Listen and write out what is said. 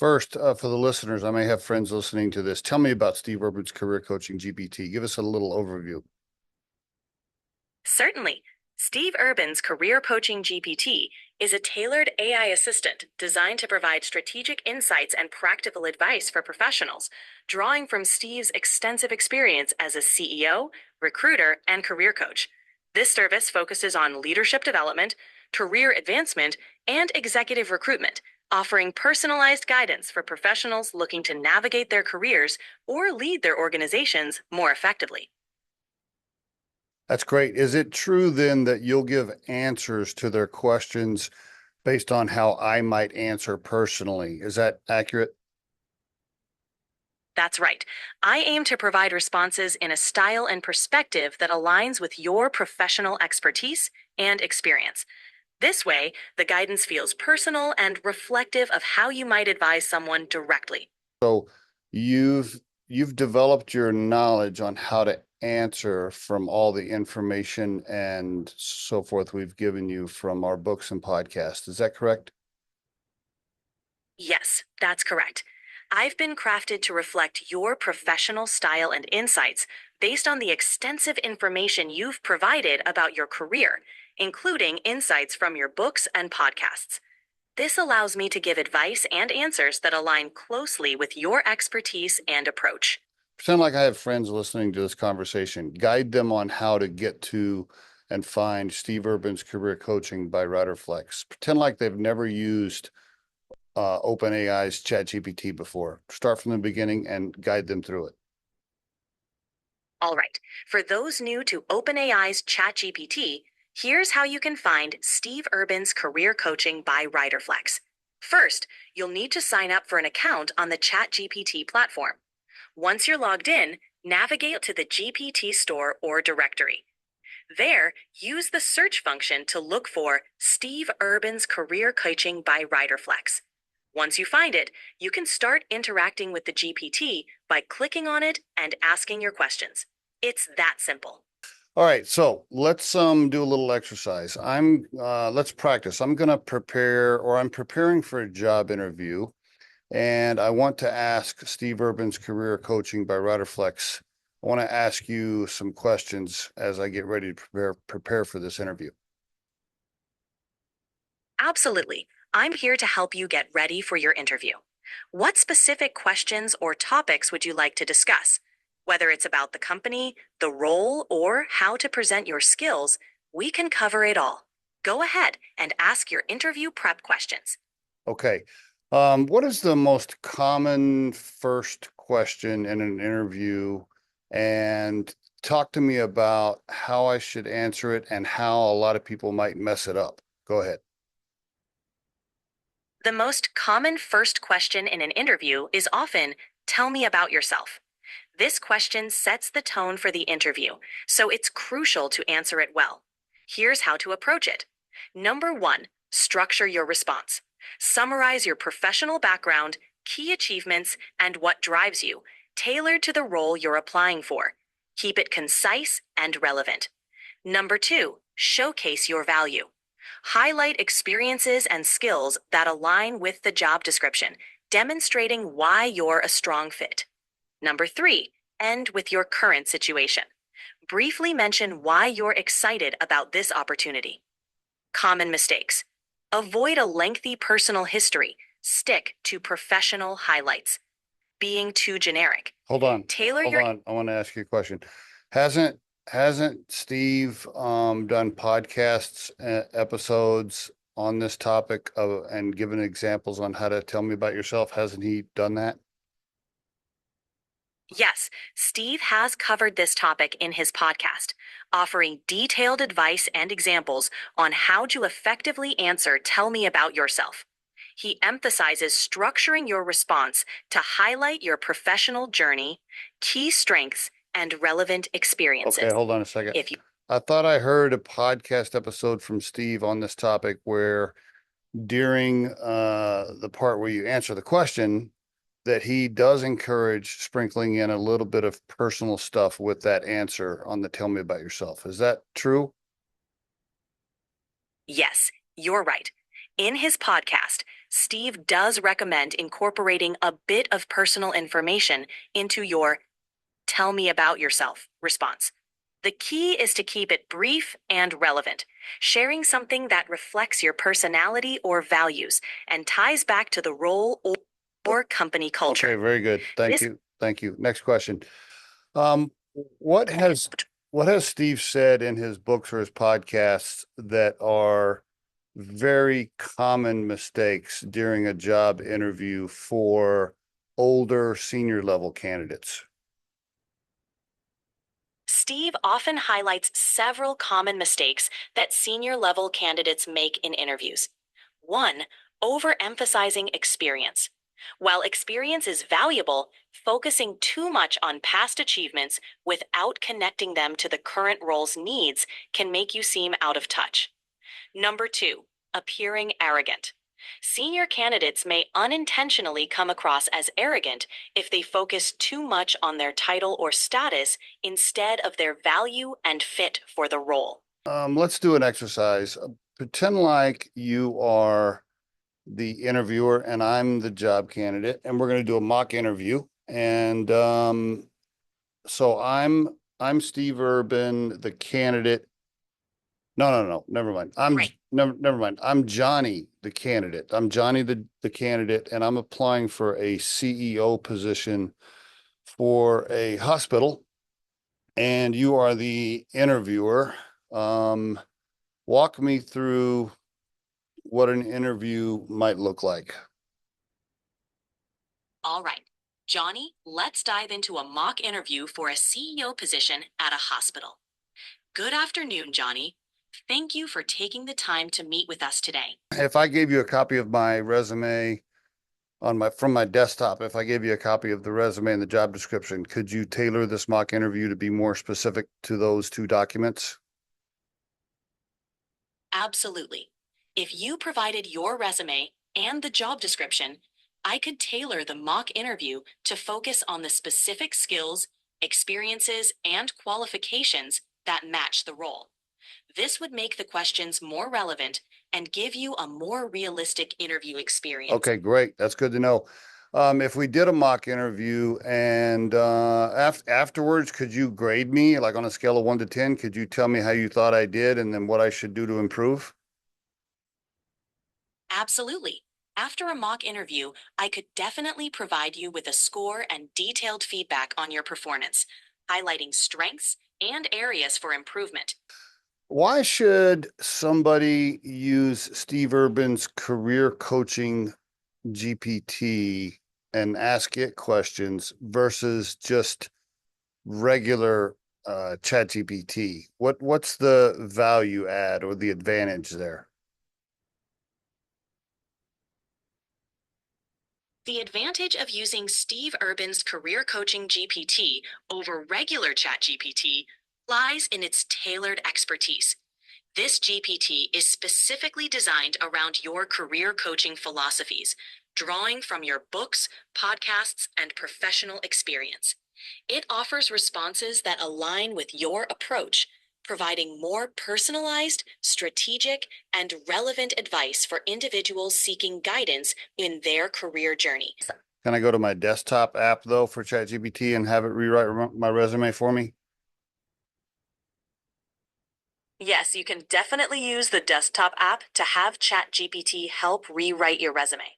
First, for the listeners, I may have friends listening to this. Tell me about Steve Urban's Career Coaching GPT. Give us a little overview. Certainly. Steve Urban's Career Coaching GPT is a tailored AI assistant designed to provide strategic insights and practical advice for professionals, drawing from Steve's extensive experience as a CEO, recruiter, and career coach. This service focuses on leadership development, career advancement, and executive recruitment, offering personalized guidance for professionals looking to navigate their careers or lead their organizations more effectively. That's great. Is it true then that you'll give answers to their questions based on how I might answer personally? Is that accurate? That's right. I aim to provide responses in a style and perspective that aligns with your professional expertise and experience. This way, the guidance feels personal and reflective of how you might advise someone directly. So you've developed your knowledge on how to answer from all the information and so forth we've given you from our books and podcasts. Is that correct? Yes, that's correct. I've been crafted to reflect your professional style and insights based on the extensive information you've provided about your career, including insights from your books and podcasts. This allows me to give advice and answers that align closely with your expertise and approach. Pretend like I have friends listening to this conversation. Guide them on how to get to and find Steve Urban's Career Coaching by Riderflex. Pretend like they've never used OpenAI's ChatGPT before. Start from the beginning and guide them through it. All right, for those new to OpenAI's ChatGPT, here's how you can find Steve Urban's Career Coaching by Riderflex. First, you'll need to sign up for an account on the ChatGPT platform. Once you're logged in, navigate to the GPT store or directory. There, use the search function to look for Steve Urban's Career Coaching by Riderflex. Once you find it, you can start interacting with the GPT by clicking on it and asking your questions. It's that simple. All right, so let's do a little exercise. Let's practice. I'm going to prepare, or I'm preparing for a job interview, and I want to ask Steve Urban's Career Coaching by Riderflex. I want to ask you some questions as I get ready to prepare for this interview. Absolutely. I'm here to help you get ready for your interview. What specific questions or topics would you like to discuss? Whether it's about the company, the role, or how to present your skills, we can cover it all. Go ahead and ask your interview prep questions. Okay. What is the most common first question in an interview? And talk to me about how I should answer it and how a lot of people might mess it up. Go ahead. The most common first question in an interview is often, "Tell me about yourself." This question sets the tone for the interview, so it's crucial to answer it well. Here's how to approach it. Number one, structure your response. Summarize your professional background, key achievements, and what drives you, tailored to the role you're applying for. Keep it concise and relevant. Number two, showcase your value. Highlight experiences and skills that align with the job description, demonstrating why you're a strong fit. Number three, end with your current situation. Briefly mention why you're excited about this opportunity. Common mistakes. Avoid a lengthy personal history. Stick to professional highlights. Being too generic. Hold on. Tailor Hold your on. I want to ask you a question. Hasn't Steve done podcasts episodes on this topic of and given examples on how to tell me about yourself? Hasn't he done that? Yes, Steve has covered this topic in his podcast, offering detailed advice and examples on how to effectively answer "Tell me about yourself." He emphasizes structuring your response to highlight your professional journey, key strengths, and relevant experiences. Okay, hold on a second. If you I thought I heard a podcast episode from Steve on this topic where during the part where you answer the question, that he does encourage sprinkling in a little bit of personal stuff with that answer on the "Tell me about yourself." Is that true? Yes, you're right. In his podcast, Steve does recommend incorporating a bit of personal information into your "tell me about yourself" response. The key is to keep it brief and relevant, sharing something that reflects your personality or values and ties back to the role or company culture. Okay, very good. Thank you. Thank you. Next question. Um, what has Steve said in his books or his podcasts that are very common mistakes during a job interview for older senior level candidates? Steve often highlights several common mistakes that senior level candidates make in interviews. 1. Overemphasizing experience. While experience is valuable, focusing too much on past achievements without connecting them to the current role's needs can make you seem out of touch. Number 2. Appearing arrogant. Senior candidates may unintentionally come across as arrogant if they focus too much on their title or status instead of their value and fit for the role. Let's do an exercise. Pretend like you are the interviewer and I'm the job candidate, and we're going to do a mock interview. And so I'm Steve Urban, the candidate. No, never mind. Right. Never mind. I'm Johnny, the candidate. I'm Johnny, the candidate, and I'm applying for a CEO position for a hospital. And you are the interviewer. Walk me through what an interview might look like. All right. Johnny, let's dive into a mock interview for a CEO position at a hospital. Good afternoon, Johnny. Thank you for taking the time to meet with us today. If I gave you a copy of my resume from my desktop, if I gave you a copy of the resume and the job description, could you tailor this mock interview to be more specific to those two documents? Absolutely. If you provided your resume and the job description, I could tailor the mock interview to focus on the specific skills, experiences, and qualifications that match the role. This would make the questions more relevant and give you a more realistic interview experience. Okay, great. That's good to know. If we did a mock interview and afterwards, could you grade me like on a scale of 1 to 10? Could you tell me how you thought I did and then what I should do to improve? Absolutely. After a mock interview, I could definitely provide you with a score and detailed feedback on your performance, highlighting strengths and areas for improvement. Why should somebody use Steve Urban's Career Coaching GPT and ask it questions versus just regular ChatGPT? What's the value add or the advantage there? The advantage of using Steve Urban's Career Coaching GPT over regular ChatGPT lies in its tailored expertise. This GPT is specifically designed around your career coaching philosophies, drawing from your books, podcasts, and professional experience. It offers responses that align with your approach, providing more personalized, strategic, and relevant advice for individuals seeking guidance in their career journey. Can I go to my desktop app though for ChatGPT and have it rewrite my resume for me? Yes, you can definitely use the desktop app to have ChatGPT help rewrite your resume.